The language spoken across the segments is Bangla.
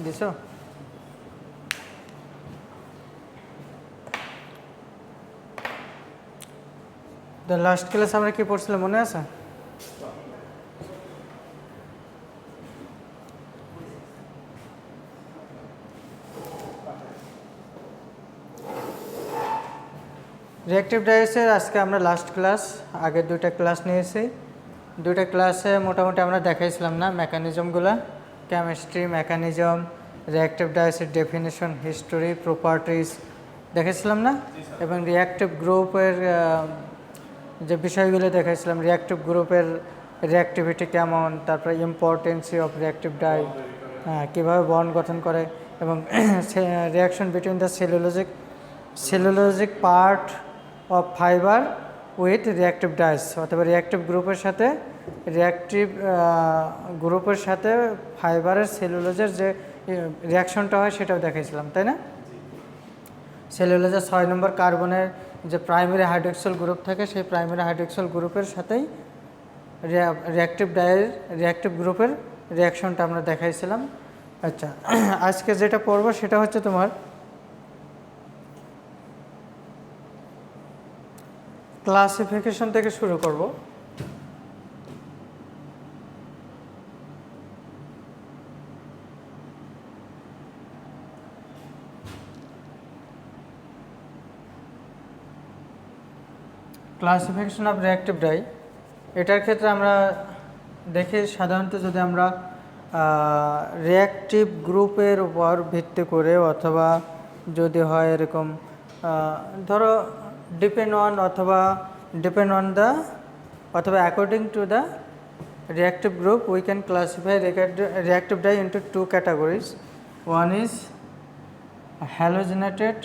দিছো? লাস্ট ক্লাস আমরা কি পড়ছিলাম মনে আছে? রিঅ্যাক্টিভ ডাইসের আজকে আমরা লাস্ট ক্লাস, আগের দুইটা ক্লাস নিয়েছি। দুইটা ক্লাসে মোটামুটি আমরা দেখাইছিলাম না মেকানিজমগুলো, কেমিস্ট্রি, মেকানিজম, রিঅ্যাক্টিভ ডাইসের ডেফিনেশন, হিস্টোরি, প্রপার্টিজ দেখেছিলাম না, এবং রিঅ্যাক্টিভ গ্রুপের যে বিষয়গুলো দেখাইছিলাম, রিঅ্যাক্টিভ গ্রুপের রিঅ্যাক্টিভিটি কেমন, তারপরে ইম্পর্টেন্সি অফ রিঅ্যাক্টিভ ডাই, কীভাবে বন্ড গঠন করে, এবং reaction between the cellulosic part of fibre with reactive dyes, অথবা রিঅ্যাক্টিভ গ্রুপের সাথে ফাইবারের সেলুলোজের যে রিঅ্যাকশনটা হয় সেটাও দেখাইছিলাম, তাই না? সেলুলোজের 6 নম্বর কার্বনের যে প্রাইমারি হাইড্রোক্সিল গ্রুপ থাকে, সেই প্রাইমারি হাইড্রোক্সিল গ্রুপের সাথেই রিঅ্যাক্টিভ গ্রুপের রিঅ্যাকশনটা আমরা দেখাইছিলাম। আচ্ছা, আজকে যেটা পড়বো সেটা হচ্ছে তোমার ক্লাসিফিকেশন থেকে শুরু করব। ক্লাসিফিকেশন অফ রিঅ্যাক্টিভ ডাই, এটার ক্ষেত্রে আমরা দেখি সাধারণত যদি আমরা রিঅ্যাক্টিভ গ্রুপের উপর ভিত্তি করে, অথবা যদি হয় এরকম ধরো ডিপেন্ড অন দ্য অথবা according to the reactive group, we can classify reactive dye into two categories. One is halogenated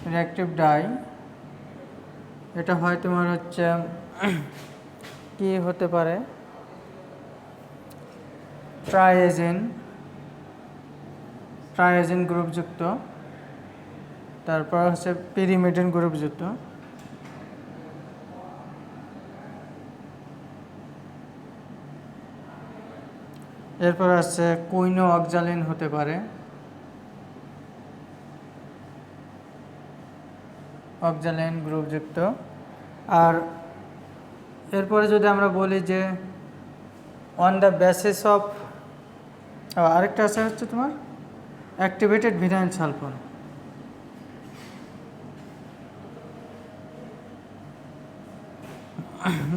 reactive dye, এটা হয় তোমার হচ্ছে কি হতে পারে, ট্রাইএজেন গ্রুপযুক্ত, তারপর হচ্ছে পিরিমিডিন গ্রুপযুক্ত, এরপর আছে কুইনো অক্সালিন হতে পারে, অক্সালিন গ্রুপযুক্ত। আর এরপরে যদি আমরা বলি যে অন দ্য বেসিস অফ, আরেকটা আছে হচ্ছে তোমার activated vinyl sulphur,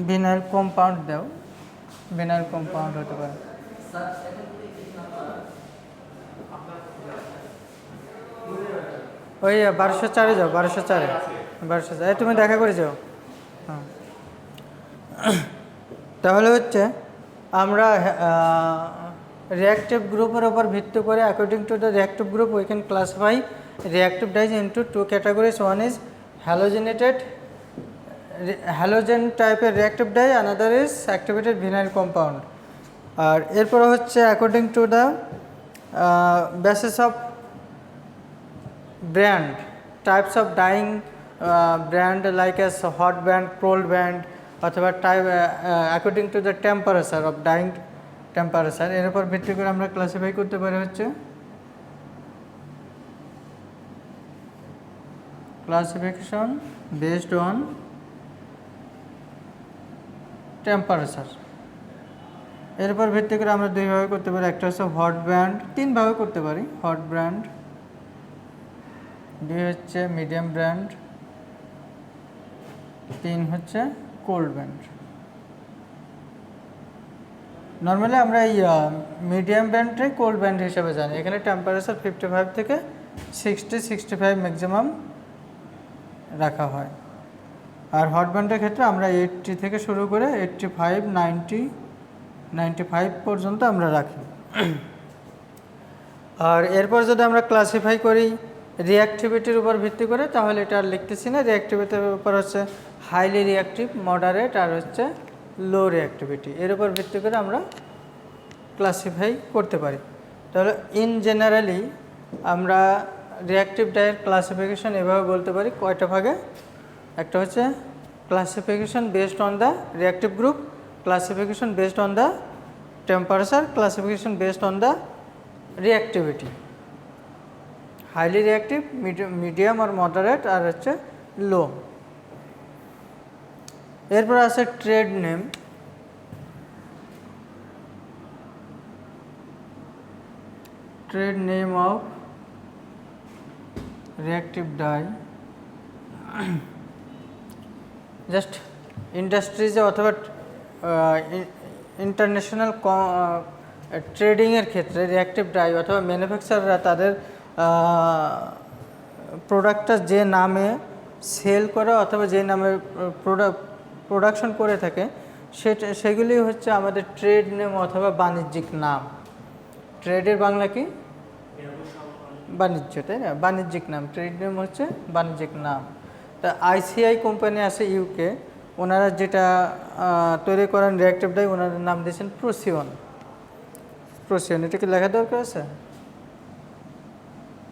vinyl compound দাও, ভিনাইল কম্পাউন্ড হতে পারে। ওই 1204 যাও, 1204 তুমি দেখা করে যাও। হ্যাঁ, তাহলে হচ্ছে আমরা রিঅ্যাক্টিভ গ্রুপের উপর ভিত্তি করে, according to the reactive group we can classify reactive dyes into two categories. One is halogen টাইপের reactive dye, another is activated vinyl compound. আর এরপরে হচ্ছে according to the basis of brand, types of dyeing brand like as hot band, cold band, অথবা type according to the temperature of dying temperature, এর উপর ভিত্তি করে আমরা ক্লাসিফাই করতে পারি হচ্ছে ক্লাসিফিকেশন বেসড অন টেম্পারেচার। এর উপর ভিত্তি করে আমরা দুইভাবে করতে পারি, একটা হচ্ছে হট ব্যান্ড, তিনভাবে করতে পারি, হট ব্র্যান্ড, দুই হচ্ছে মিডিয়াম ব্র্যান্ড, তিন হচ্ছে কোল্ড ব্র্যান্ড। নর্মালি আমরা এই মিডিয়াম ব্র্যান্ডটাই কোল্ড ব্র্যান্ড হিসেবে জানি। এখানে টেম্পারেচার 55 থেকে 65 ম্যাক্সিমাম রাখা হয়। আর হট ব্র্যান্ডের ক্ষেত্রে আমরা 80 থেকে শুরু করে 85, 90, 95 পর্যন্ত আমরা রাখি। আর এরপর যদি আমরা ক্লাসিফাই করি রিঅ্যাক্টিভিটির উপর ভিত্তি করে, তাহলে এটা আর লিখতেছি না। রিঅ্যাক্টিভিটির উপর হচ্ছে হাইলি রিঅ্যাক্টিভ, মডারেট, আর হচ্ছে লো রিঅ্যাক্টিভিটি, এর উপর ভিত্তি করে আমরা ক্লাসিফাই করতে পারি। তাহলে ইন জেনারেলি আমরা রিঅ্যাক্টিভ ডাইয়ের ক্লাসিফিকেশন এভাবে বলতে পারি, কয়টা ভাগে? একটা হচ্ছে classification based on the reactive group, classification based on the temperature, classification based on the reactivity, highly reactive, medium or moderate আর হচ্ছে লো। এরপর আছে trade name. Trade name of reactive dye just ইন্ডাস্ট্রিজে অথবা ইন্টারন্যাশনাল ট্রেডিংয়ের ক্ষেত্রে রিঅ্যাক্টিভ ডাই অথবা ম্যানুফ্যাকচারাররা তাদের প্রোডাক্টটা যে নামে সেল করে অথবা যে নামে প্রোডাকশন করে থাকে সেগুলি হচ্ছে আমাদের ট্রেড নেম অথবা বাণিজ্যিক নাম। ট্রেডের বাংলা কি? বাণিজ্য, তাই না? বাণিজ্যিক নাম, ট্রেড নেম হচ্ছে বাণিজ্যিক নাম। তা আইসিআই কোম্পানি আছে ইউকে, ওনারা যেটা তৈরি করেন রিঅ্যাক্টিভ ডাই, ওনার নাম দিয়েছেন প্রোসিয়ন। প্রোসিয়ন, এটা কি লেখা দরকার আছে?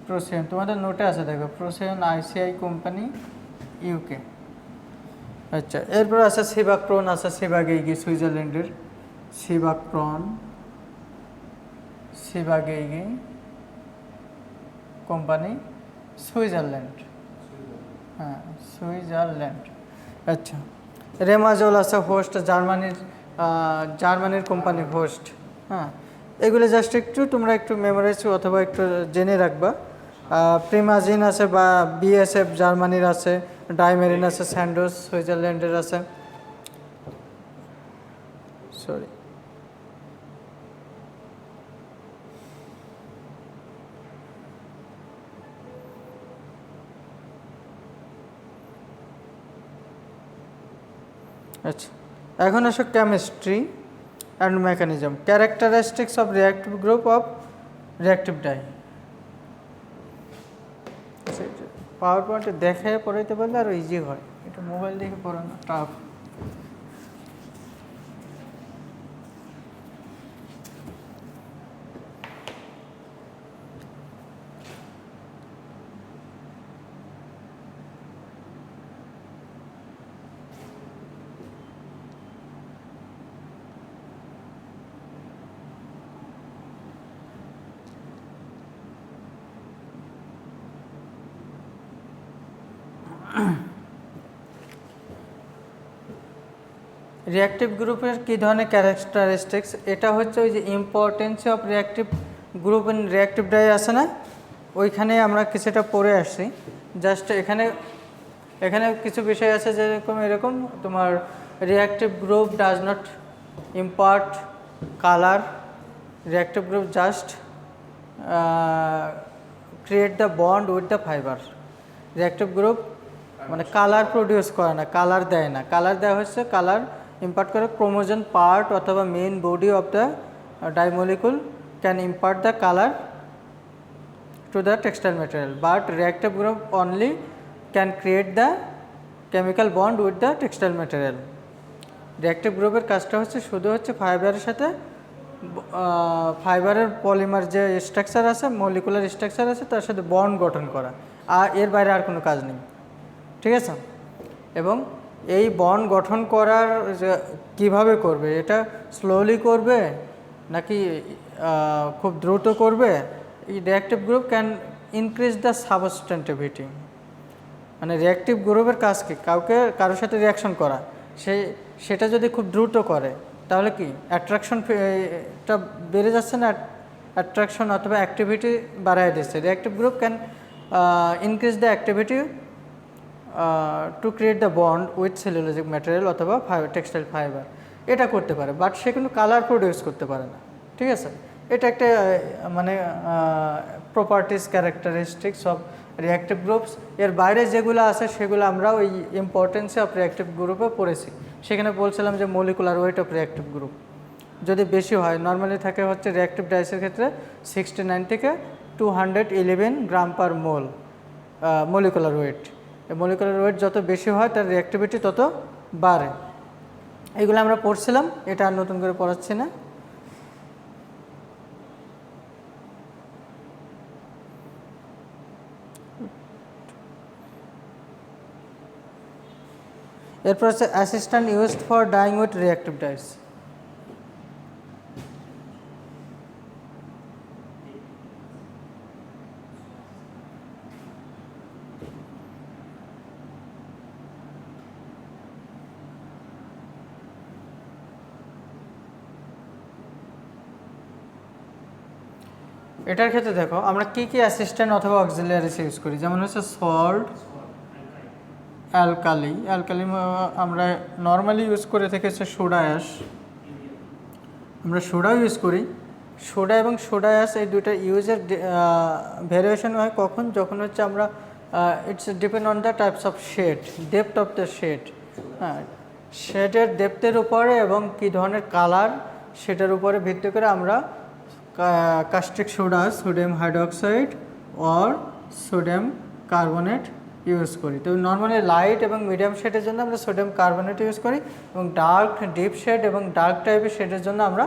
প্রোসিয়ন তোমাদের নোটে আছে, দেখো, প্রোসিয়ন আইসিআই কোম্পানি ইউকে। আচ্ছা, এরপর আছে সিবাক্রন আছে, সিবাগেইগি সুইজারল্যান্ডের সিবাক্রন, সিবাগেইগি কোম্পানি সুইজারল্যান্ড, হ্যাঁ সুইজারল্যান্ড। আচ্ছা, রেমাজল আছে হোস্ট, জার্মানির কোম্পানি হোস্ট। হ্যাঁ, এগুলো জাস্ট একটু তোমরা একটু মেমোরাইজ অথবা একটু জেনে রাখবা। প্রিমাজিন আছে বা বিএসএফ জার্মানির আছে, ডাইমেরিন আছে স্যান্ডোস সুইজারল্যান্ডের আছে, সরি। আচ্ছা, এখন আসো chemistry and mechanism. Characteristics of reactive group of reactive dye. Power পয়েন্টে দেখে পড়াইতে পারলে আরও ইজি হয়, এটা মোবাইল দেখে পড়ানো টাফ। রিঅ্যাক্টিভ গ্রুপের কী ধরনের ক্যারেক্টারিস্টিক্স, এটা হচ্ছে ওই যে importance of reactive group in reactive dye আছে না, ওইখানে আমরা কিছুটা পড়ে আসছি। জাস্ট এখানে কিছু বিষয় আছে যেরকম এরকম তোমার reactive group does not impart colour, reactive group just create the bond with the fibre. Reactive group মানে কালার প্রডিউস করে না, কালার দেয় না। কালার দেওয়া হচ্ছে, কালার ইম্পার্ট করে ক্রোমোজোম পার্ট অথবা main body of the dye molecule can impart the colour to the textile material, but reactive group only can create the chemical bond with the textile material. Reactive গ্রুপের কাজটা হচ্ছে শুধু হচ্ছে ফাইবারের সাথে, ফাইবারের পলিমার যে স্ট্রাকচার আছে, মলিকুলার স্ট্রাকচার আছে, তার সাথে বন্ড গঠন করা, আর এর বাইরে আর কোনো কাজ নেই, ঠিক আছে? এবং এই বন্ড গঠন করার কিভাবে করবে, এটা স্লোলি করবে নাকি খুব দ্রুত করবে? এই reactive group can increase the substantivity. মানে রিঅ্যাক্টিভ গ্রুপের কাজ কি, কারোর সাথে রিঅ্যাকশন করা, সেটা যদি খুব দ্রুত করে তাহলে কি অ্যাট্রাকশনটা বেড়ে যাচ্ছে না, অ্যাট্রাকশন অথবা অ্যাক্টিভিটি বাড়ায় দিচ্ছে। Reactive group can increase the activity to create the bond with cellulosic material অথবা টেক্সটাইল ফাইবার, এটা করতে পারে, বাট সে কিন্তু কালার প্রডিউস করতে পারে না, ঠিক আছে? এটা একটা মানে properties characteristics of reactive groups. এর বাইরে যেগুলো আছে সেগুলো আমরা ওই ইম্পর্টেন্সে অফ রিঅ্যাক্টিভ গ্রুপে পড়েছি। সেখানে বলছিলাম যে molecular weight of reactive group যদি বেশি হয়, নর্মালি থাকে হচ্ছে রিঅ্যাক্টিভ ডাইসের ক্ষেত্রে 69 থেকে 211 গ্রাম পার মোল মলিকুলার ওয়েট। মলিকুলার ওয়েট যত বেশি হয় তার রিঅ্যাক্টিভিটি তত বাড়ে। এগুলো আমরা পড়ছিলাম, এটা আর নতুন করে পড়াচ্ছি না। এরপর হচ্ছে assistant used for dyeing with reactive dyes. এটার ক্ষেত্রে দেখো আমরা কি কি অ্যাসিস্ট্যান্ট অথবা অক্সিলিয়ারিস ইউজ করি, যেমন হচ্ছে সল্ট, অ্যালকালি। অ্যালকালি আমরা নর্মালি ইউজ করে থাকি হচ্ছে সোডা অ্যাশ, আমরা সোডাও ইউজ করি। সোডা এবং সোডা অ্যাশ এই দুইটা ইউজের ভ্যারিয়েশন হয় কখন, যখন হচ্ছে আমরা it's depend on the types of shade, depth of the shade. হ্যাঁ, শেডের ডেপথের উপরে এবং কী ধরনের কালার সেটার উপরে ভিত্তি করে আমরা caustic soda, sodium hydroxide or sodium carbonate use করি। তো নর্মালি লাইট এবং মিডিয়াম শেডের জন্য আমরা সোডিয়াম কার্বনেট ইউজ করি, এবং ডার্ক ডিপ শেড এবং ডার্ক টাইপের শেডের জন্য আমরা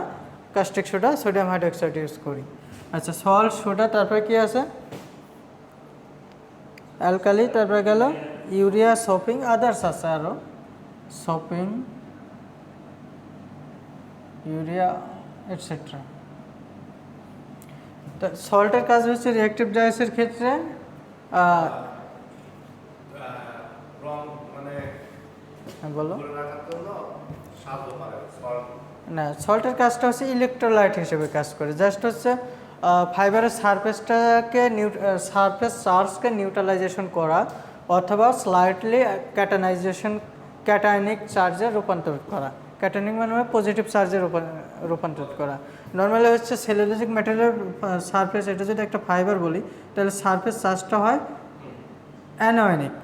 caustic soda, sodium hydroxide use করি। আচ্ছা, সল্ট, সোডা, তারপরে কি আছে অ্যালকালি, তারপরে গেল ইউরিয়া, সোপিং, আদার্স আছে আরও, সোপিং, ইউরিয়া এটসেট্রা। তো সল্টের কাজ হচ্ছে রিঅ্যাক্টিভ ডাইসের ক্ষেত্রে বলো না, সল্টের কাজটা হচ্ছে ইলেকট্রোলাইট হিসেবে কাজ করে। জাস্ট হচ্ছে ফাইবারের সারফেসটাকে সারফেস চার্জকে নিউট্রালাইজেশন করা অথবা স্লাইটলি ক্যাটায়নিক চার্জে রূপান্তরিত করা। ক্যাটায়নিক মানে পজিটিভ চার্জে রূপান্তরিত করা। নর্মালি হচ্ছে সেলুলোজিক ম্যাটেরিয়ালের সারফেস, এটা যদি একটা ফাইবার বলি তাহলে সারফেস চার্জটা হয় অ্যানোয়নিক,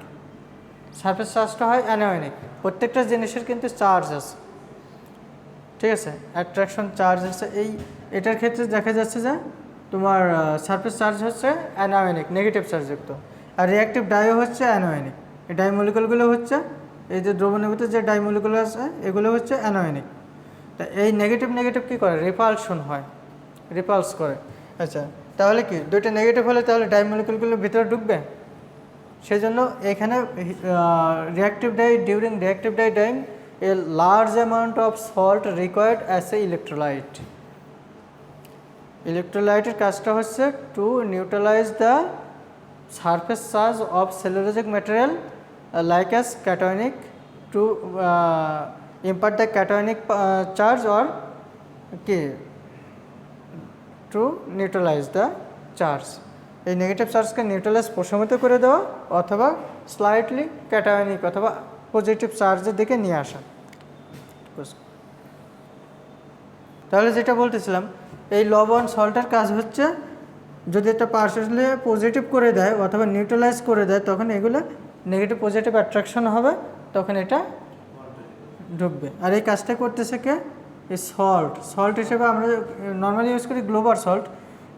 সারফেস চার্জটা হয় অ্যানোয়নিক। প্রত্যেকটা জিনিসের কিন্তু চার্জ আছে, ঠিক আছে, অ্যাট্রাকশন চার্জ আছে। এটার ক্ষেত্রে দেখা যাচ্ছে যে তোমার সারফেস চার্জ হচ্ছে অ্যানোয়নিক, নেগেটিভ চার্জযুক্ত, আর রিঅ্যাক্টিভ ডাইও হচ্ছে অ্যানোয়নিক। এই ডাইমলিকুলগুলো হচ্ছে, এই যে দ্রবণীভূত যে ডাইমলিকুল আছে এগুলো হচ্ছে অ্যানোয়নিক। তা এই নেগেটিভ কী করে, রিপালশন হয়, রিপালস করে। আচ্ছা, তাহলে কি দুইটা নেগেটিভ হলে তাহলে ডাইমলিকুলগুলো ভিতরে ঢুকবে, সেই জন্য এখানে during reactive dye dyeing a large amount of salt required as a electrolyte. ইলেকট্রোলাইটের কাজটা হচ্ছে to neutralise the surface charge of cellulosic material like as cationic, to impart the cationic charge or কি টু নিউট্রালাইজ দ্য চার্জ। এই নেগেটিভ চার্জকে নিউট্রালাইজ প্রশমিত করে দেওয়া অথবা স্লাইটলি ক্যাটায়নিক অথবা পজিটিভ চার্জের দিকে নিয়ে আসা। তাহলে যেটা বলতেছিলাম, এই লবণ সল্টের কাজ হচ্ছে যদি একটা পার্সেন্টলি পজিটিভ করে দেয় অথবা নিউট্রালাইজ করে দেয়, তখন এগুলো নেগেটিভ পজিটিভ অ্যাট্রাকশন হবে, তখন এটা ঢুকবে। আর এই কাজটা করতেছে কে, এই সল্ট হিসেবে আমরা নর্মালি ইউজ করি গ্লোবাল সল্ট।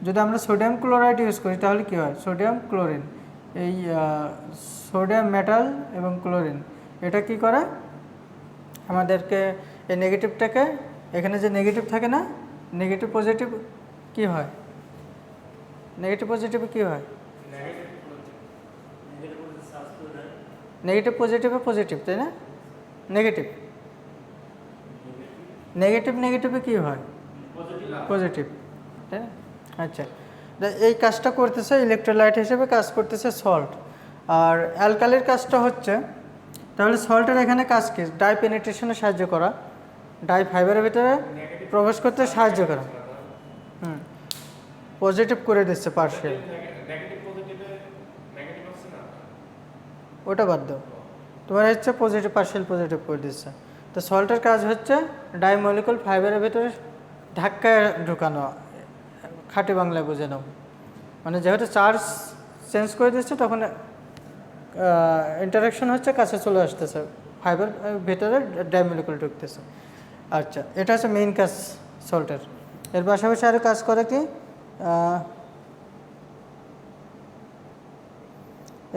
যদি আমরা সোডিয়াম ক্লোরাইড ইউজ করি তাহলে কী হয়, সোডিয়াম ক্লোরিন, এই সোডিয়াম মেটাল এবং ক্লোরিন এটা কি করে আমাদেরকে এই নেগেটিভটাকে, এখানে যে নেগেটিভ থাকে না, নেগেটিভ পজিটিভ কি হয়, নেগেটিভ পজিটিভে কী হয়, নেগেটিভ পজিটিভে পজিটিভ, তাই না, নেগেটিভে কী হয়, পজিটিভ, তাই না। আচ্ছা, এই কাজটা করতেছে ইলেকট্রোলাইট হিসেবে কাজ করতেছে সল্ট। আর অ্যালকালির কাজটা হচ্ছে, তাহলে সল্টের এখানে কাজ কি, ডাই পেনিট্রেশনে সাহায্য করা, ডাই ফাইবারের ভিতরে প্রবেশ করতে সাহায্য করা, পজিটিভ করে দিচ্ছে পার্শিয়াল, ওটা বাদ দাও, তোমার হচ্ছে পজিটিভ পার্শিয়াল পজিটিভ করে দিচ্ছে। তো সল্টের কাজ হচ্ছে ডাই মলিকুল ফাইবারের ভিতরে ধাক্কায় ঢুকানো, খাঁটি বাংলায় বুঝে নাও, মানে যেহেতু চার্জ চেঞ্জ করে দিচ্ছে তখন ইন্টারাকশন হচ্ছে, কাছে চলে আসতেছে, ফাইবার ভেতরে ডাইমলিকুল ঢুকতেছে। আচ্ছা, এটা হচ্ছে মেইন কাজ সল্টের। এর পাশাপাশি আরও কাজ করে কি,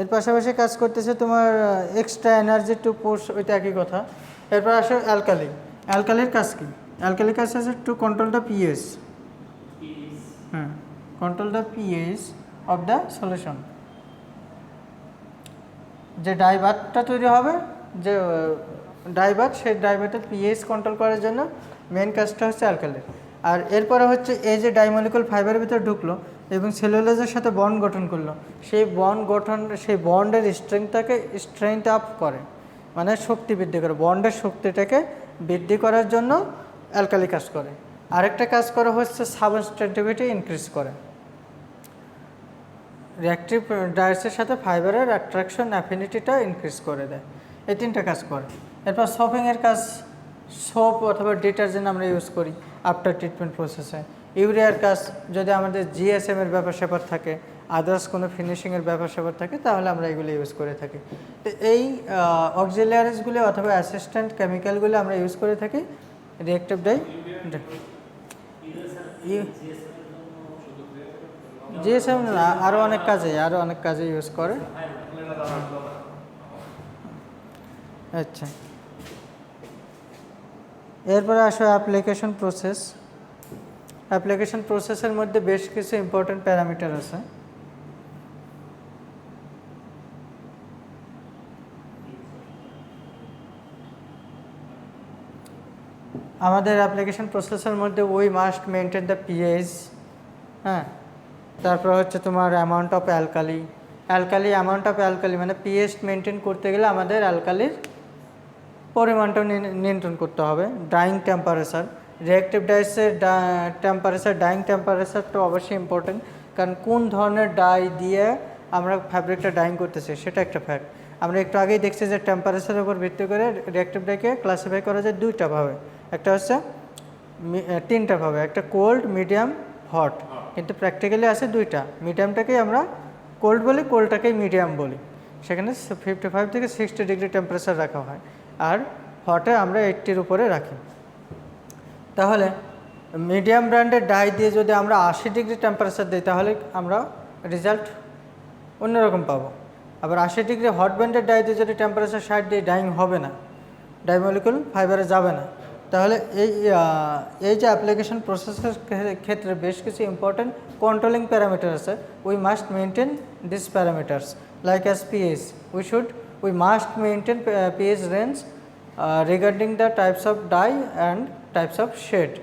এর পাশাপাশি কাজ করতেছে তোমার এক্সট্রা এনার্জি টু পুশ, ওইটা একই কথা। এরপর আসে অ্যালকালি। অ্যালকালির কাজ কি, অ্যালকালির কাজ আছে to control the pH, control the pH of the solution. যে ডাইবারটা তৈরি হবে, যে ডাইবার, সেই ডাইবারটা পিএইচ কন্ট্রোল করার জন্য মেন কাজটা হচ্ছে অ্যালকালির। আর এরপরে হচ্ছে এই যে ডাইমলিকুল ফাইবারের ভিতরে ঢুকলো এবং সেলুলোজের সাথে বন্ড গঠন করলো, সেই বন্ডের স্ট্রেংথ আপ করে, মানে শক্তি বৃদ্ধি করে, বন্ডের শক্তিটাকে বৃদ্ধি করার জন্য অ্যালকালি কাজ করে। আরেকটা কাজ করা হচ্ছে সাবস্ট্যান্টিভিটি ইনক্রিজ করে, রিঅ্যাক্টিভ ডায়ার্সের সাথে ফাইবারের অ্যাট্রাকশন অ্যাফিনিটিটা ইনক্রিজ করে দেয়। এই তিনটা কাজ করে। এরপর সোপিংয়ের কাজ, সোপ অথবা ডিটারজেন্ট আমরা ইউজ করি আফটার ট্রিটমেন্ট প্রসেসে। ইউরিয়ার কাজ, যদি আমাদের জিএসএমের ব্যাপার স্যাপার থাকে, আদার্স কোনো ফিনিশিংয়ের ব্যাপার স্যাপার থাকে, তাহলে আমরা এগুলো ইউজ করে থাকি। তো এই অক্সিলারিজগুলি অথবা অ্যাসিস্ট্যান্ট কেমিক্যালগুলি আমরা ইউজ করে থাকি রিঅ্যাক্টিভ ডাই। জিএসএম না, আরও অনেক কাজে ইউজ করে। আচ্ছা, এরপরে আসো অ্যাপ্লিকেশন প্রসেস। অ্যাপ্লিকেশন প্রসেসের মধ্যে বেশ কিছু ইম্পর্টেন্ট প্যারামিটার আছে। আমাদের অ্যাপ্লিকেশন প্রসেসের মধ্যে we must maintain the pH, হ্যাঁ। তারপর হচ্ছে তোমার amount of alkali. Amount of alkali মানে পিএইচ মেনটেন করতে গেলে আমাদের অ্যালকালির পরিমাণটা নিয়ন্ত্রণ করতে হবে। ডাইং টেম্পারেচার, রিঅ্যাক্টিভ ডাইসের টেম্পারেচার, ডাইং টেম্পারেচারটা অবশ্যই ইম্পর্টেন্ট, কারণ কোন ধরনের ডাই দিয়ে আমরা ফ্যাব্রিকটা ডাইং করতেছি সেটা একটা ফ্যাক্ট। আমরা একটু আগেই দেখছি যে টেম্পারেচারের উপর ভিত্তি করে রিঅ্যাক্টিভ ডাইকে ক্লাসিফাই করা যায় দুইটা ভাবে, একটা হচ্ছে তিনটা ভাবে, একটা কোল্ড, মিডিয়াম, হট, কিন্তু প্র্যাকটিক্যালি আছে দুইটা। মিডিয়ামটাকেই আমরা কোল্ড বলি, কোল্ডটাকেই মিডিয়াম বলি, সেখানে 55 থেকে 60 ডিগ্রি টেম্পারেচার রাখা হয়, আর হটে আমরা 80-র উপরে রাখি। তাহলে মিডিয়াম ব্র্যান্ডের ডাই দিয়ে যদি আমরা 80 ডিগ্রি টেম্পারেচার দিই তাহলে আমরা রেজাল্ট অন্যরকম পাবো। আবার 80 ডিগ্রি হট ব্র্যান্ডের ডাই দিয়ে যদি টেম্পারেচার 60 দিয়ে ডাইং হবে না, ডাই মলিকুল ফাইবারে যাবে না। তাহলে এই যে অ্যাপ্লিকেশন প্রসেসের ক্ষেত্রে বেশ কিছু ইম্পর্টেন্ট কন্ট্রোলিং প্যারামিটার আছে। We must maintain this parameters like as pH. We must maintain pH range regarding the types of dye and types of shade.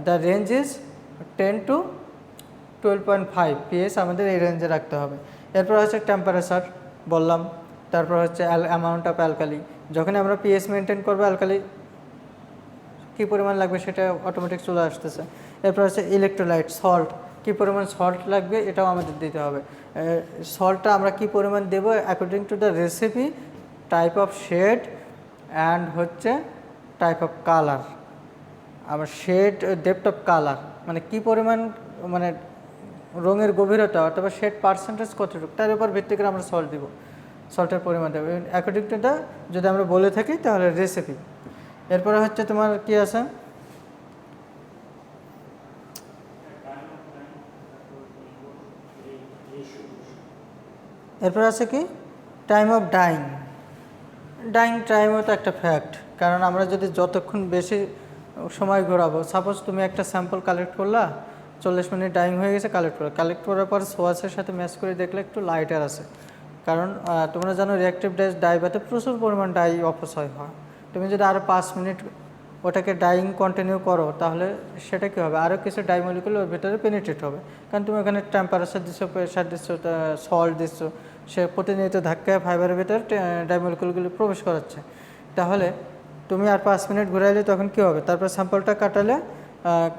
The range is 10 to 12.5 pH আমাদের এই রেঞ্জে রাখতে হবে। এরপর হচ্ছে টেম্পারেচার বললাম, তারপর হচ্ছে অ্যামাউন্ট অফ অ্যালকালি। যখন আমরা পিএইচ মেনটেন করবো অ্যালকালি কী পরিমাণ লাগবে সেটা অটোমেটিক চলে আসতেছে। এরপর হচ্ছে ইলেকট্রোলাইট, সল্ট, কী পরিমাণ সল্ট লাগবে এটাও আমাদের দিতে হবে। সল্টটা আমরা কী পরিমাণ দেবো according to the recipe, type of shade and হচ্ছে টাইপ অফ কালার। আবার শেড, ডেপথ অফ কালার মানে কী পরিমাণ, মানে রঙের গভীরতা অথবা শেড পার্সেন্টেজ কতটুকু, তার উপর ভিত্তি করে আমরা সল্ট দিব, সল্টের পরিমাণ দেবো অ্যাকর্ডিং টু দ্য, যদি আমরা বলে থাকি তাহলে রেসিপি। এরপরে হচ্ছে তোমার কি আছে, এরপর আছে কি টাইম অফ ডাইং। টাইমও তো একটা ফ্যাক্ট, কারণ আমরা যদি যতক্ষণ বেশি সময় ঘোরাবো, সাপোজ তুমি একটা স্যাম্পল কালেক্ট করলা, 40 মিনিট ডাইং হয়ে গেছে, কালেক্ট করার পর সোয়াসের সাথে ম্যাচ করে দেখলে একটু লাইটার আছে, কারণ তোমরা জানো রিঅ্যাক্টিভ ডাইভাতে প্রচুর পরিমাণ ডাই অপচয় হয়। তুমি যদি আরও 5 মিনিট ওটাকে ডাইং কন্টিনিউ করো তাহলে সেটা কী হবে, আরও কিছু ডাই মলিকুল ওর ভিতরে পেনিট্রেট হবে, কারণ তুমি ওখানে টেম্পারেচার দিচ্ছ, প্রেশার দিচ্ছ, সল্ট দিচ্ছ, সে প্রতিনিয়ত ধাক্কায় ফাইবারের ভিতরে ডাই মলিকুলগুলি প্রবেশ করাচ্ছে। তাহলে তুমি আর 5 মিনিট ঘুরাইলে তখন কী হবে, তারপর স্যাম্পলটা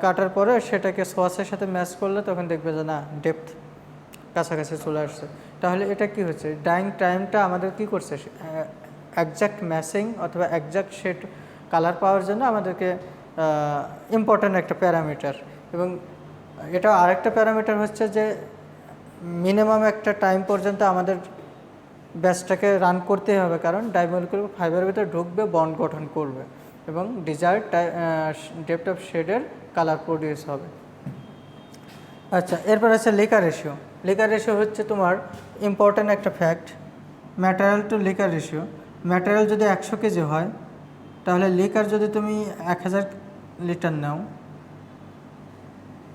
কাটার পরে সেটাকে সোয়াসের সাথে ম্যাচ করলে তখন দেখবে যে না ডেপথ কাছাকাছি চলে আসছে। তাহলে এটা কি হচ্ছে, ডাইং টাইমটা আমাদের কি করছে, একজ্যাক্ট ম্যাচিং অথবা একজ্যাক্ট শেড কালার পাওয়ার জন্য আমাদেরকে ইম্পর্ট্যান্ট একটা প্যারামিটার। এবং এটা আরেকটা প্যারামিটার হচ্ছে যে মিনিমাম একটা টাইম পর্যন্ত আমাদের ব্যাচটাকে রান করতেই হবে, কারণ ডাইমলিকুল ফাইবারের ভিতরে ঢুকবে, বন্ড গঠন করবে এবং ডিজায়ার্ড ডেপথ অফ শেডের কালার প্রডিউস হবে। আচ্ছা, এরপর আছে লিকার রেশিও। লিকার রেশিও হচ্ছে তোমার ইম্পর্ট্যান্ট একটা fact, material to liquor ratio. Material যদি 100 কেজি হয় তাহলে লিকার যদি তুমি 1000 লিটার নাও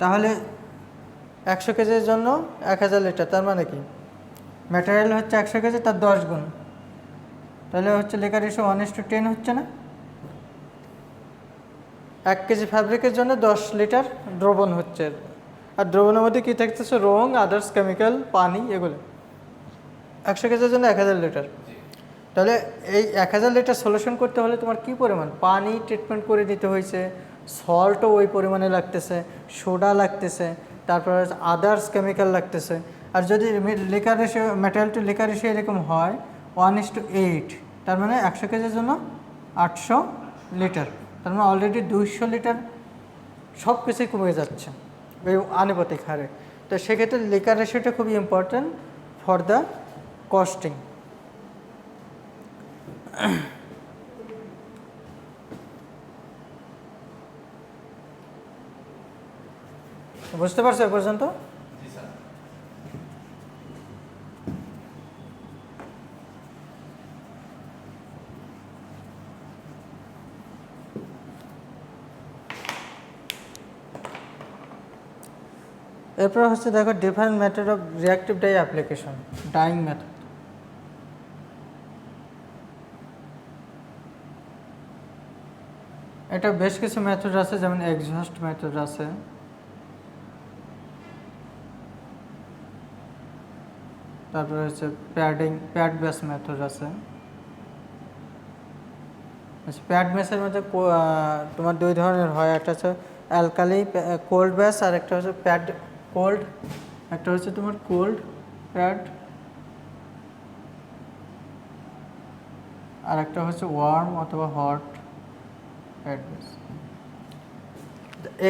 তাহলে 100 কেজির জন্য 1000 লিটার, তার মানে কি ম্যাটেরিয়াল হচ্ছে 100 কেজি, তার 10 গুণ, তাহলে হচ্ছে লিকার রেশিও 1:10 হচ্ছে না। 1 কেজি ফ্যাব্রিকের জন্য 10 লিটার দ্রবণ হচ্ছে, আর দ্রবণের মধ্যে কী থাকতেছে, রং, আদার্স কেমিক্যাল, পানি, এগুলো। 100 কেজির জন্য 1000 লিটার, তাহলে এই 1000 লিটার সলিউশন করতে হলে তোমার কী পরিমাণ পানি ট্রিটমেন্ট করে দিতে হয়েছে, সল্টও ওই পরিমাণে লাগতেছে, সোডা লাগতেছে, তারপর আদার্স কেমিক্যাল লাগতেছে, আর যদি liquor ratio material to liquor ratio এরকম হয় 1:8, তার মানে 100 কেজির জন্য 800 লিটার, তার মানে অলরেডি 200 লিটার সব কিছুই কমে যাচ্ছে এই আনুপাতিক হারে। তো সেক্ষেত্রে লিকার রেশিওটা খুবই ইম্পর্ট্যান্ট ফর দ্য কস্টিং। বুঝতে পারছো এ পর্যন্ত? এরপর হচ্ছে দেখো different method of reactive dye application, dyeing method. এটা বেশ কিছু মেথড আছে, যেমন এক্সহস্ট মেথড আছে, তারপরে হচ্ছে প্যাড বেস মেথড আছে। প্যাড বেসের মধ্যে তোমার দুই ধরনের হয়, একটা হচ্ছে অ্যালকালি কোল্ড বেস, আর একটা হচ্ছে প্যাড কোল্ড, একটা হচ্ছে তোমার কোল্ড প্যাড, আর একটা হচ্ছে ওয়ার্ম অথবা hot pad base.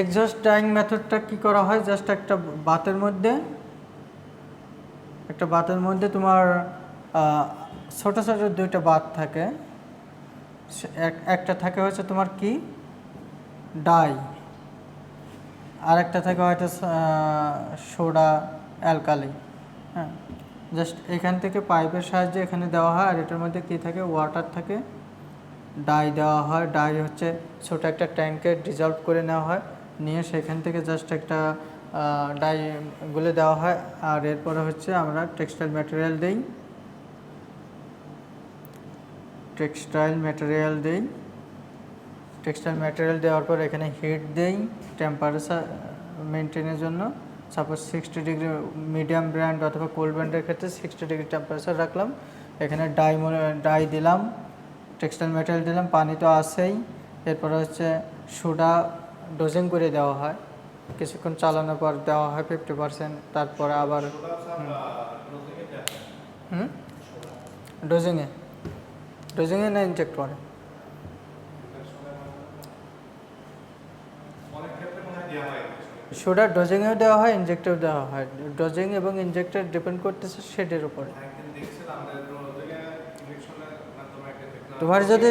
Exhaust dyeing মেথডটা কি করা হয়, জাস্ট একটা বাতের মধ্যে তোমার ছোট ছোট দুইটা বাত থাকে, একটা থাকে হচ্ছে তোমার কি ডাই, আর একটা থাকে হয়তো সোডা অ্যালকালি। হ্যাঁ, জাস্ট এখান থেকে পাইপের সাহায্যে এখানে দেওয়া হয়, আর এটার মধ্যে কি থাকে, ওয়াটার থাকে, ডাই দেওয়া হয়। ডাই হচ্ছে ছোট একটা ট্যাঙ্কে ডিজলভ করে নেওয়া হয়, নিয়ে সেখান থেকে জাস্ট একটা ডাই গুলে দেওয়া হয়। আর এরপরে হচ্ছে আমরা টেক্সটাইল ম্যাটেরিয়াল দিই, টেক্সটাইল ম্যাটেরিয়াল দেওয়ার পর এখানে হিট দেই টেম্পারেচার মেনটেনের জন্য। সাপোজ 60 ডিগ্রি মিডিয়াম ব্র্যান্ড অথবা কোল্ড ব্র্যান্ডের ক্ষেত্রে 60 ডিগ্রি টেম্পারেচার রাখলাম, এখানে ডাই দিলাম, টেক্সটাইল ম্যাটেরিয়াল দিলাম, পানি তো আছেই। এরপরে হচ্ছে সোডা ডোজিং করে দেওয়া হয়, কিছুক্ষণ চালানোর পর দেওয়া হয় 50%, তারপরে আবার ডোজিংয়ে না ইনজেক্ট করে? সোডা ডোজিংয়েও দেওয়া হয়, ইনজেক্টেও দেওয়া হয়। ডোজিং এবং ইনজেক্টেড ডিপেন্ড করতেছে শেডের উপরে। তোমার যদি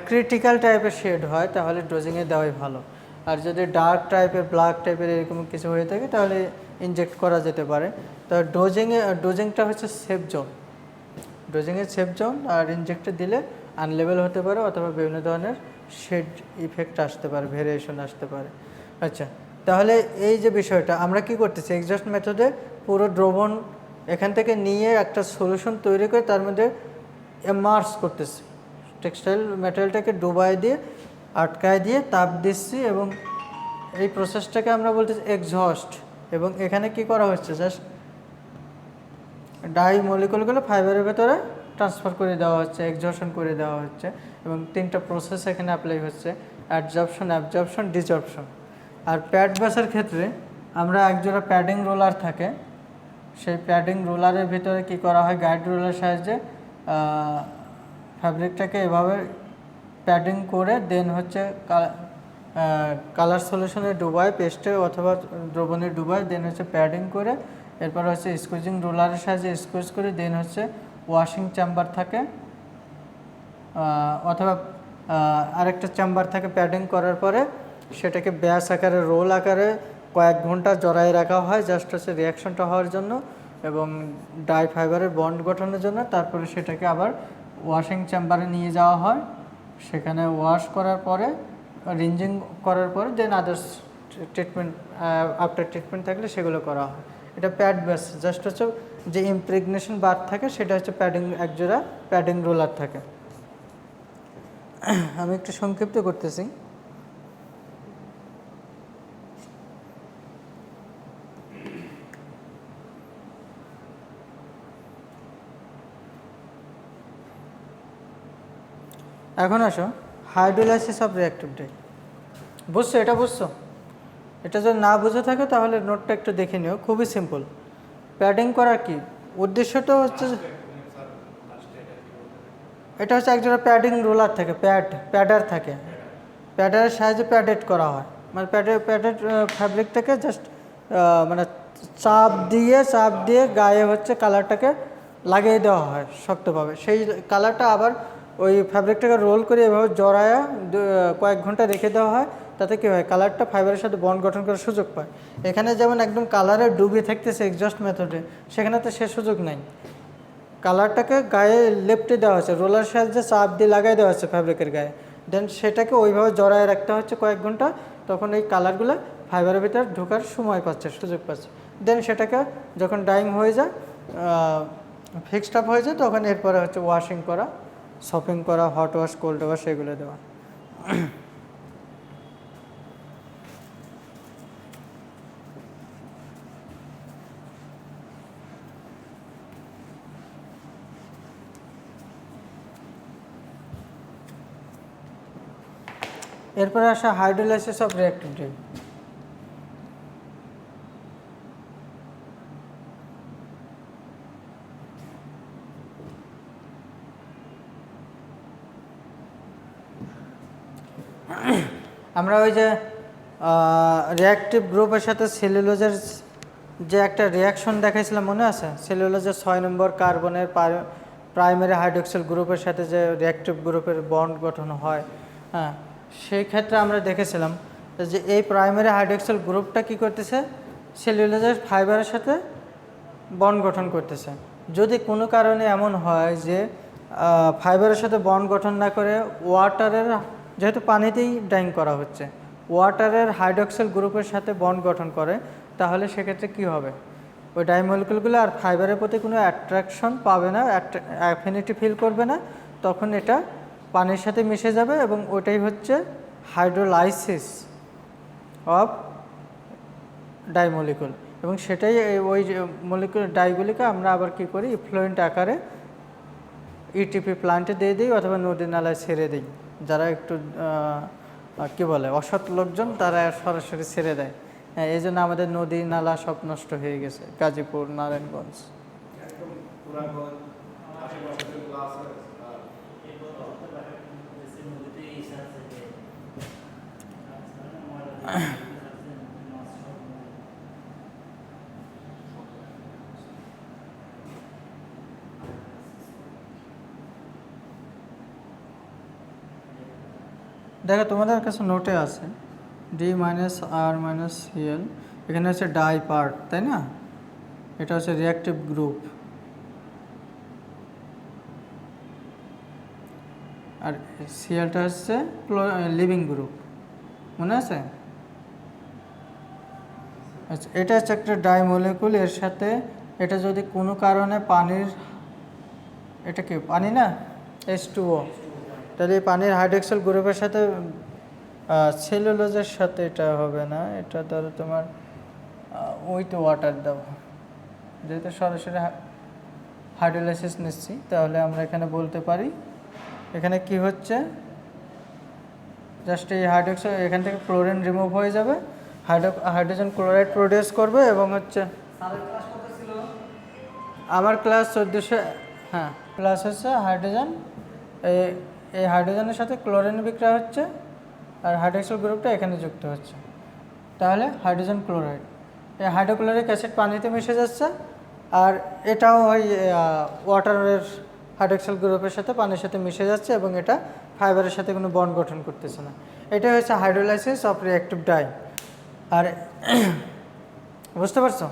ক্রিটিক্যাল টাইপের শেড হয় তাহলে ডোজিংয়ে দেওয়াই ভালো, আর যদি ডার্ক টাইপের ব্ল্যাক টাইপের এরকম কিছু হয়ে থাকে তাহলে ইনজেক্ট করা যেতে পারে। তো ডোজিংটা হচ্ছে সেফ জোন, সেফ জোন, আর ইনজেক্টে দিলে আনলেভেল হতে পারে অথবা বিভিন্ন ধরনের শেড ইফেক্ট আসতে পারে, ভেরিয়েশন আসতে পারে। আচ্ছা, তাহলে এই যে বিষয়টা আমরা কি করতেছি, এক্সহস্ট মেথডে পুরো দ্রবণ এখান থেকে নিয়ে একটা সলিউশন তৈরি করে তার মধ্যে ইমার্স করতেছি, টেক্সটাইল ম্যাটেরিয়ালটাকে ডুবাই দিয়ে আটকায় দিয়ে তাপ দিচ্ছি, এবং এই প্রসেসটাকে আমরা বলতেছি এক্সহস্ট। এবং এখানে কি করা হচ্ছে, জাস্ট ডাই মলিকুলগুলো ফাইবারের ভেতরে ট্রান্সফার করে দেওয়া হচ্ছে, এক্সহশন করে দেওয়া হচ্ছে, এবং তিনটা প্রসেস এখানে অ্যাপ্লাই হচ্ছে, অ্যাবজর্পশন, ডিসঅর্পশন। আর প্যাড বেসের ক্ষেত্রে আমরা একজোড়া প্যাডিং রোলার থাকে, সেই প্যাডিং রোলারের ভিতরে কি করা হয়, গাইড রোলার সাহায্যে ফ্যাব্রিকটাকে এভাবে প্যাডিং করে দেন হচ্ছে কালার সলিউশনে ডুবায়, পেস্টে অথবা দ্রবণে ডুবায়, দেন হচ্ছে প্যাডিং করে, এরপর হচ্ছে স্কুইজিং রোলারের সাহায্যে স্কুইজ করে, দেন হচ্ছে ওয়াশিং চেম্বার থাকে অথবা আরেকটা চেম্বার থাকে প্যাডিং করার পরে, সেটাকে ব্যাস আকারে রোল আকারে কয়েক ঘন্টা জড়ায় রাখা হয়, জাস্ট হচ্ছে রিয়াকশনটা হওয়ার জন্য এবং ডাই ফাইবারের বন্ড গঠনের জন্য। তারপরে সেটাকে আবার ওয়াশিং চেম্বারে নিয়ে যাওয়া হয়, সেখানে ওয়াশ করার পরে রিঞ্জিং করার পরে দেন আদার্স ট্রিটমেন্ট, আফটার ট্রিটমেন্ট থাকলে সেগুলো করা হয়। এটা প্যাড বেস, জাস্ট হচ্ছে যে ইমপ্রেগনেশন বার থাকে সেটা হচ্ছে প্যাডিং, একজোড়া প্যাডিং রোলার থাকে। আমি একটু সংক্ষিপ্ত করতেছি। এখন আসো হাইড্রোলাইসিস অফ রিঅ্যাক্টিভ ডাই। বুঝছো? এটা বুঝছো? এটা যদি না বুঝে থাকে তাহলে নোটটা একটু দেখে নিও, খুবই সিম্পল। প্যাডিং করার কি উদ্দেশ্যটা হচ্ছে, এটা হচ্ছে একজোড়া প্যাডিং রোলার থাকে, প্যাডার থাকে, প্যাডারের সাহায্যে প্যাডেড করা হয়। মানে প্যাডেড ফ্যাব্রিকটাকে জাস্ট মানে চাপ দিয়ে গায়ে হচ্ছে কালারটাকে লাগিয়ে দেওয়া হয় শক্তভাবে। সেই কালারটা আবার ওই ফ্যাব্রিকটাকে রোল করে এভাবে জড়ায় কয়েক ঘন্টা রেখে দেওয়া হয়। তাতে কী হয়, কালারটা ফাইবারের সাথে বন্ড গঠন করার সুযোগ পায়। এখানে যেমন একদম কালারে ডুবে থাকতেছে এক্সজস্ট মেথডে, সেখানে তো সে সুযোগ নেই। কালারটাকে গায়ে লেপটে দেওয়া হচ্ছে, রোলার সাহায্যে চাপ দিয়ে লাগাই দেওয়া হচ্ছে ফ্যাব্রিকের গায়ে, দেন সেটাকে ওইভাবে জড়ায় রাখতে হচ্ছে কয়েক ঘন্টা। তখন এই কালারগুলো ফাইবারের ভিতরে ঢোকার সময় পাচ্ছে, সুযোগ পাচ্ছে। দেন সেটাকে যখন ডাইং হয়ে যায়, ফিক্সড আপ হয়ে যায়, তখন এরপরে হচ্ছে ওয়াশিং করা, শপিং করা, হট ওয়াশ, কোল্ড ওয়াশ এগুলো দেওয়া। এরপরে আসা হাইড্রোলাইসিস অফ রিঅ্যাক্টিভ ডাই। আমরা ওই যে রিঅ্যাক্টিভ গ্রুপের সাথে সেলুলোজের যে একটা রিয়াকশন দেখাইছিলাম মনে আছে, সেলুলোজের 6 নম্বর কার্বনের প্রাইমারি হাইড্রোক্সিল গ্রুপের সাথে যে রিঅ্যাক্টিভ গ্রুপের বন্ড গঠন হয়, হ্যাঁ, সেই ক্ষেত্রে আমরা দেখেছিলাম যে এই প্রাইমারি হাইড্রোক্সিল গ্রুপটা কি করতেছে, সেলুলোজের ফাইবারের সাথে বন্ড গঠন করতেছে। যদি কোনো কারণে এমন হয় যে ফাইবারের সাথে বন্ড গঠন না করে ওয়াটারের, যেহেতু পানিতেই ডাইং করা হচ্ছে, ওয়াটারের হাইড্রোক্সিল গ্রুপের সাথে বন্ড গঠন করে, তাহলে সেক্ষেত্রে কি হবে, ওই ডাইমলিকুলগুলো আর ফাইবারের প্রতি কোনো অ্যাট্রাকশন পাবে না, অ্যাফিনিটি ফিল করবে না, তখন এটা পানির সাথে মিশে যাবে এবং ওটাই হচ্ছে হাইড্রোলাইসিস অফ ডাইমলিকুল। এবং সেটাই ওই মলিকুল ডাইগুলিকে আমরা আবার কি করি, ইফ্লুয়েন্ট আকারে ইটিপি প্লান্টে দিয়ে দিই অথবা নদী নালায় ছেড়ে দিই। যারা একটু কি বলে অসৎ লোকজন, তারা সরাসরি ছেড়ে দেয়। হ্যাঁ, এই জন্য আমাদের নদী নালা সব নষ্ট হয়ে গেছে গাজীপুর, নারায়ণগঞ্জ। দেখো তোমাদের কাছে নোটে আছে D-R-Cl, এখানে হচ্ছে ডাই পার্ট, তাই না? এটা হচ্ছে রিঅ্যাক্টিভ গ্রুপ, আর Clটা হচ্ছে লিভিং গ্রুপ, মনে আছে? আচ্ছা, এটা হচ্ছে একটা ডাই মলিকুল, এর সাথে এটা যদি কোনো কারণে পানির, এটা কি পানি না, H2O, তাহলে এই পানির হাইড্রোক্সিল গ্রুপের সাথে সেলুলোজের সাথে এটা হবে না, এটা ধরো তোমার উইথ ওয়াটার দাও, যেহেতু সরাসরি হাইড্রোলাইসিস নিচ্ছি, তাহলে আমরা এখানে বলতে পারি এখানে কি হচ্ছে, জাস্ট এই হাইড্রোক্সাইড এখান থেকে ক্লোরিন রিমুভ হয়ে যাবে, হাইড্রোজেন ক্লোরাইড প্রডিউস করবে এবং হচ্ছে আমার ক্লাস 1400, হ্যাঁ, প্লাস হচ্ছে হাইড্রোজেন, এই হাইড্রোজেনের সাথে ক্লোরিন বিক্রিয়া হচ্ছে আর হাইড্রোক্সিল গ্রুপটা এখানে যুক্ত হচ্ছে, তাহলে হাইড্রোজেন ক্লোরাইড। এই হাইড্রোক্লোরিক অ্যাসিড পানিতে মিশে যাচ্ছে, আর এটাও ওই ওয়াটারের হাইড্রোক্সিল গ্রুপের সাথে পানির সাথে মিশে যাচ্ছে এবং এটা ফাইবারের সাথে কোনো বন্ড গঠন করতেছে না। এটা হচ্ছে হাইড্রোলাইসিস অফ রিঅ্যাক্টিভ ডাই। আর বুঝতে পারছো?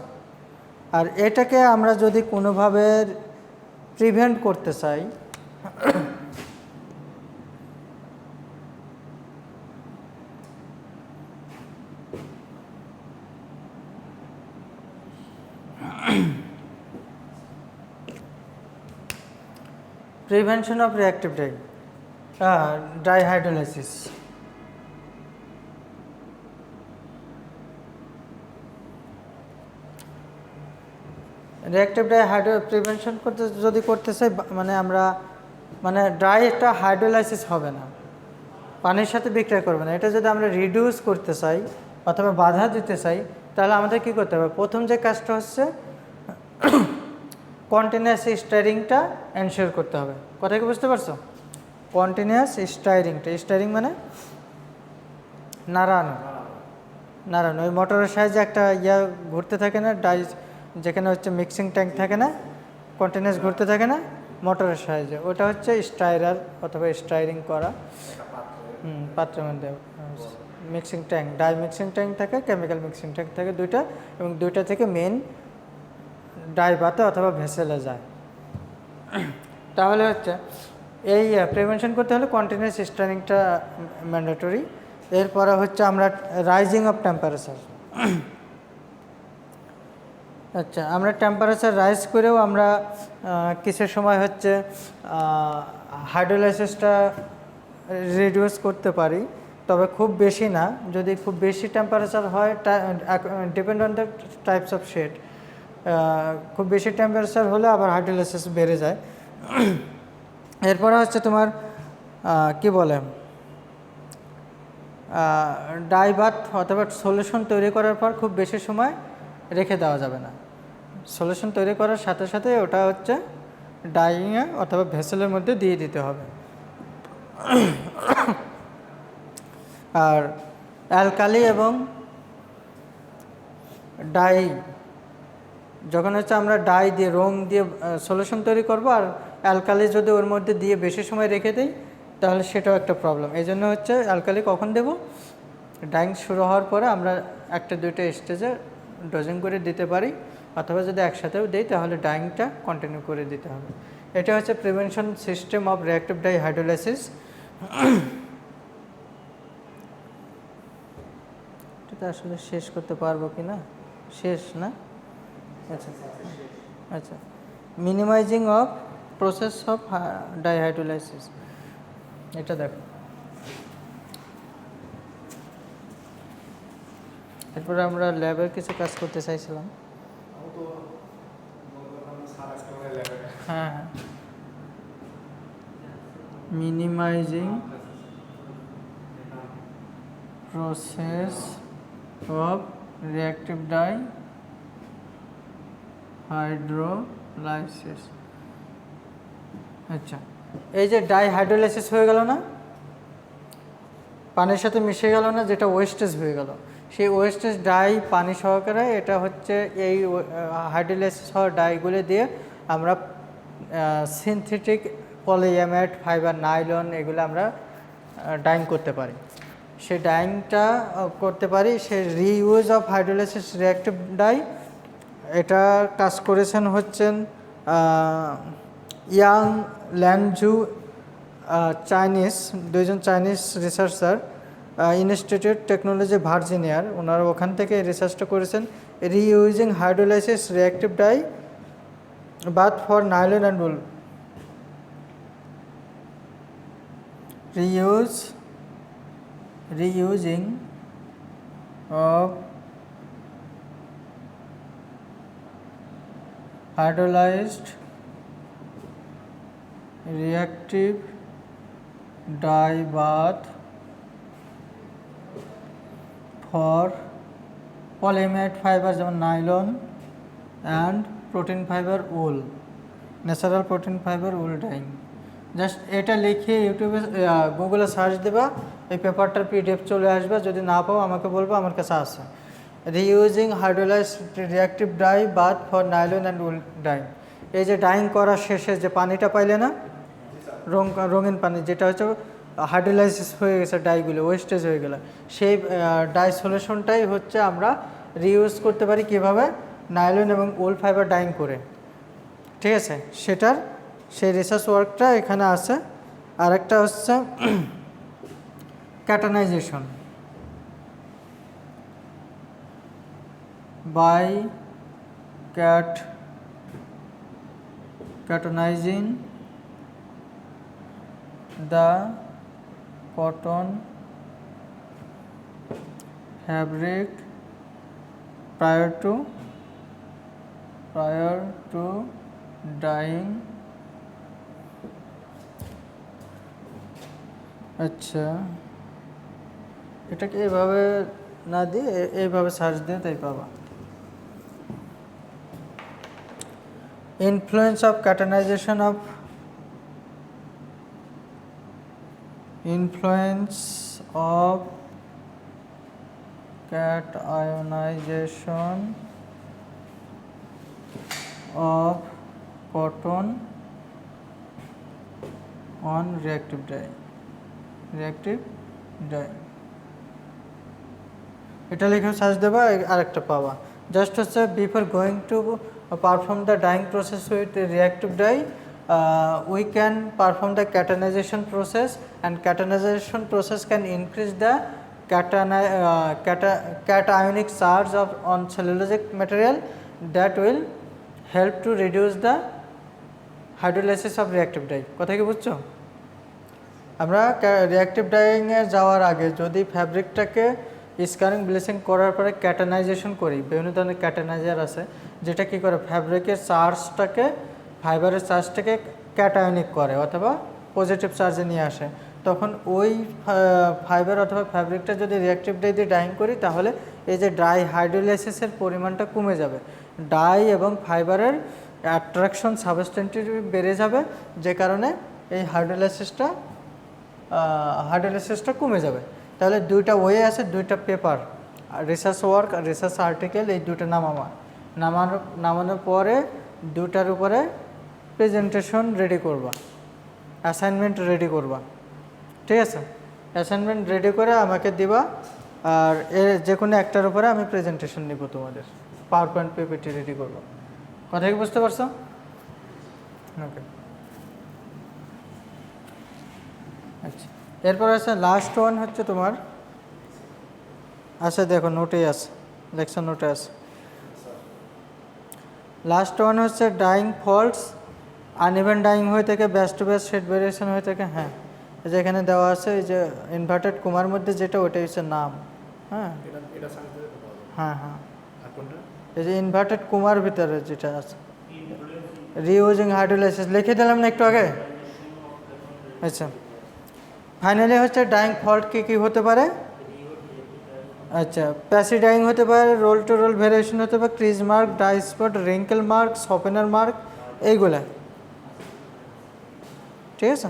আর এটাকে আমরা যদি কোনোভাবে প্রিভেন্ট করতে চাই, prevention of reactive dihydrolysis. Reactive dihydro prevention করতে চাই, মানে আমরা মানে ড্রাইটা হাইড্রোলাইসিস হবে না, পানির সাথে বিক্রিয়া করবে না, এটা যদি আমরা রিডিউস করতে চাই অথবা বাধা দিতে চাই, তাহলে আমাদের কি করতে হবে, প্রথম যে কাজটা হচ্ছে কন্টিনিউয়াস স্টারিংটা এনশিওর করতে হবে। কথা কি বুঝতে পারছো? কন্টিনিউয়াস স্টারিং মানে নাড়ানো, ওই মোটরের সাহায্যে একটা ঘুরতে থাকে না, ডাই যেখানে হচ্ছে মিক্সিং ট্যাঙ্ক থাকে না, কন্টিনিউয়াস ঘুরতে থাকে না মোটরের সাহায্যে, ওটা হচ্ছে স্টাইরার অথবা স্টাইরিং করা। পাত্রের মধ্যে mixing tank, die mixing tank থাকে, কেমিক্যাল মিক্সিং ট্যাঙ্ক থাকে দুইটা, এবং দুইটা থেকে মেন ডাই বাতে অথবা ভেসেলে যায়। তাহলে হচ্ছে এই প্রিভেনশন করতে হলে কন্টিনিউয়াস স্টারিংটা ম্যান্ডেটরি। এরপরে হচ্ছে আমরা রাইজিং অফ টেম্পারেচার। আচ্ছা, আমরা টেম্পারেচার রাইজ করেও আমরা কিছু সময় হচ্ছে হাইড্রোলাইসিসটা রিডিউস করতে পারি, তবে খুব বেশি না। যদি খুব বেশি টেম্পারেচার হয়, depend on the types of shade, খুব বেশি টেম্পারেচার হলে আবার হাইড্রোলাইসিস বেড়ে যায়। এরপরে হচ্ছে তোমার কি বলে, ডাই বাথ অথবা সলিউশন তৈরি করার পর খুব বেশি সময় রেখে দেওয়া যাবে না। সলিউশন তৈরি করার সাথে সাথে ওটা হচ্ছে ডাইয়ে অথবা ভেসেলের মধ্যে দিয়ে দিতে হবে। আর অ্যালকালি এবং ডাই, যখন হচ্ছে আমরা ডাই দিয়ে রং দিয়ে সলিউশন তৈরি করব, আর অ্যালকালি যদি ওর মধ্যে দিয়ে বেশি সময় রেখে দিই তাহলে সেটাও একটা প্রবলেম। এই জন্য হচ্ছে অ্যালকালি কখন দেব, ডাইং শুরু হওয়ার পরে আমরা একটা দুইটা স্টেজে ডোজিং করে দিতে পারি, অথবা যদি একসাথেও দিই তাহলে ডাইংটা কন্টিনিউ করে দিতে হবে। এটা হচ্ছে prevention system of reactive dye hydrolysis. এটা আসলে শেষ করতে পারবো কি না, শেষ না? আচ্ছা আচ্ছা, মিনিমাইজিং অফ প্রসেস অফ ডাইহাইড্রোলাইসিস, এটা দেখো। এরপরে আমরা ল্যাবের কিছু কাজ করতে চাইছিলাম। হ্যাঁ, minimizing process of reactive dye hydrolysis. আচ্ছা, এই যে ডাই হাইড্রোলাইসিস হয়ে গেল না, পানির সাথে মিশে গেল না, যেটা ওয়েস্টেজ হয়ে গেল, সেই ওয়েস্টেজ ডাই পানি সহকারে, এটা হচ্ছে এই হাইড্রোলাইসিস হওয়া ডাইগুলো দিয়ে আমরা সিনথেটিক পলিঅ্যামাইড ফাইবার, নাইলন, এগুলো আমরা ডাইং করতে পারি। সেই ডাইংটা করতে পারি, সে reuse of hydrolysis reactive dye, এটা কাজ করেছেন হচ্ছেন ইয়াং ল্যানজু, চাইনিজ, দুইজন চাইনিজ রিসার্চার, ইনস্টিটিউট টেকনোলজি ভার্জিনিয়ার, ওনারা ওখান থেকে রিসার্চটা করেছেন। Reusing hydrolysis reactive dye bath for nylon and wool. reusing of hydrolyzed reactive dye bath for polyamide fiber যেমন nylon and protein fibre wool, natural protein fibre wool dyeing. Just এটা লিখে ইউটিউবে গুগলে সার্চ দেবা, এই পেপারটার পিডিএফ চলে আসবে। যদি না পাও আমাকে বলবো, আমার কাছে আছে। Reusing hydrolyzed reactive dye bath for nylon and wool dyeing. এই যে ডাইং করার শেষে যে পানিটা পাইলে না, রঙিন পানি, যেটা হচ্ছে হাইড্রোলাইসিস হয়ে গেছে, ডাইগুলো ওয়েস্টেজ হয়ে গেল, সেই ডাই সলিউশনটাই হচ্ছে আমরা রিইউজ করতে পারি। কীভাবে? নাইলন এবং উল ফাইবার ডাইং করে, ঠিক আছে? সেই রিসার্চ ওয়ার্কটা এখানে আছে। আরেকটা হচ্ছে ক্যাটানাইজেশন by ক্যাটানাইজিং the cotton fabric prior to dyeing। আচ্ছা, এটাকে এইভাবে না দিয়ে এইভাবে সার্চ দিয়ে তাই পাবা। influence of cationization of cotton on reactive dye. এটা লিখে সার্চ দেবা আরেকটা পাবা। জাস্ট হচ্ছে before going to perform the dyeing process with reactive dye we can perform the cationization process, and cationization process can increase the cationic charge on cellulosic material that will help to reduce the hydrolysis of reactive dye. কথা কি বুঝছো? আমরা রিঅ্যাক্টিভ ডাইং এ যাওয়ার আগে যদি ফ্যাব্রিকটাকে স্কারিং ব্লিচিং করার পরে ক্যাটানাইজেশন করি, বিভিন্ন ধরনের ক্যাটানাইজার আছে যেটা কি করে ফ্যাব্রিকের চার্জটাকে ফাইবারের চার্জটাকে ক্যাটায়নিক করে অথবা পজিটিভ চার্জে নিয়ে আসে, তখন ওই ফাইবার অথবা ফ্যাব্রিকটা যদি রিঅ্যাক্টিভ ডাই দিয়ে ডাইং করি তাহলে এই যে ডাই হাইড্রোলাইসিসের পরিমাণটা কমে যাবে, ডাই এবং ফাইবারের অ্যাট্রাকশন সাবস্টেন্সটি বেড়ে যাবে, যে কারণে এই হাইড্রোলাইসিসটা কমে যাবে। তাহলে দুইটা ওয়ে আছে, দুইটা পেপার, রিসার্চ ওয়ার্ক আর রিসার্চ আর্টিকেল, এই দুটো নামানোর পরে দুটার উপরে প্রেজেন্টেশন রেডি করবা, অ্যাসাইনমেন্ট রেডি করবা, ঠিক আছে? অ্যাসাইনমেন্ট রেডি করে আমাকে দিবা, আর এর যে কোনো একটার উপরে আমি প্রেজেন্টেশন নিব তোমাদের, পাওয়ার পয়েন্ট পিপিটি রেডি করবো। কথা কি বুঝতে পারছো? ওকে, আচ্ছা। এরপর আছে লাস্ট ওয়ান হচ্ছে তোমার, আচ্ছা দেখো নোটেই আছে, লেকচার নোটে আছে। লাস্ট ওয়ান হচ্ছে ডাইং ফল্টস, আনইভেন ডাইং হয়ে থাকে, batch to batch shade variation হয়ে থাকে। হ্যাঁ, এই যে এখানে দেওয়া আছে, এই যে ইনভার্টেড কুমার মধ্যে যেটা, ওইটা হচ্ছে নাম। হ্যাঁ হ্যাঁ হ্যাঁ, এই যে ইনভার্টেড কুমার ভিতরে যেটা আছে, রিইউজিং হাইড্রোলাইসিস লিখে দিলাম না একটু আগে। আচ্ছা, ফাইনালি হচ্ছে ডাইং ফল্ট কী হতে পারে। আচ্ছা, প্যাসিভ ডাইং হতে পারে, রোল টু রোল ভেরিয়েশন হতে পারে, crease mark, die spot, wrinkle mark, সফেনার mark, এইগুলা। ঠিক আছে,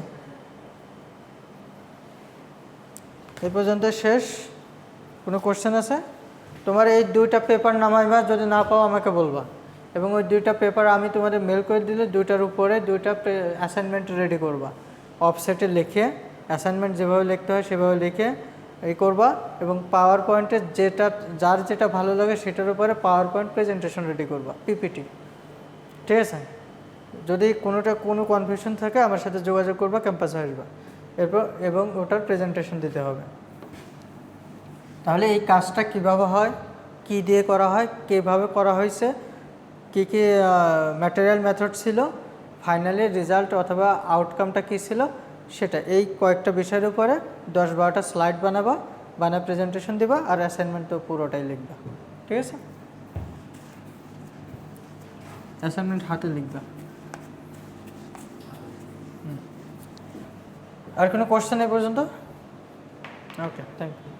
এই পর্যন্ত শেষ। কোনো কোশ্চেন আছে? তোমার এই দুইটা পেপার নামাইবা, যদি না পাও আমাকে বলবা, এবং ওই দুইটা পেপার আমি তোমাদের মেল করে দিলে দুইটার উপরে দুইটা অ্যাসাইনমেন্ট রেডি করবা, অফসেটে লিখে অ্যাসাইনমেন্ট যেভাবে লিখতে হয় সেভাবে লিখে এই করবা, এবং পাওয়ার পয়েন্টে যার যেটা ভালো লাগে সেটার উপরে পাওয়ার পয়েন্ট প্রেজেন্টেশন রেডি করবা, পিপিটি। ঠিক আছে, যদি কোনো কনফিউশন থাকে আমার সাথে যোগাযোগ করবা, ক্যাম্পাসে আসবা, এরপর এবং ওটার প্রেজেন্টেশন দিতে হবে। তাহলে এই কাজটা কিভাবে হয়, কি দিয়ে করা হয়, কীভাবে করা হয়েছে, কী কী ম্যাটেরিয়াল মেথড ছিল, ফাইনালি রেজাল্ট অথবা আউটকামটা কী ছিল, সেটা এই কয়েকটা বিষয়ের উপরে 10-12টা স্লাইড বানায় প্রেজেন্টেশন দিবা, আর অ্যাসাইনমেন্ট তো পুরোটাই লিখবা। ঠিক আছে, অ্যাসাইনমেন্ট হাতে লিখবা। আর কোনো কোশ্চেন এই পর্যন্ত? ওকে, থ্যাংক ইউ।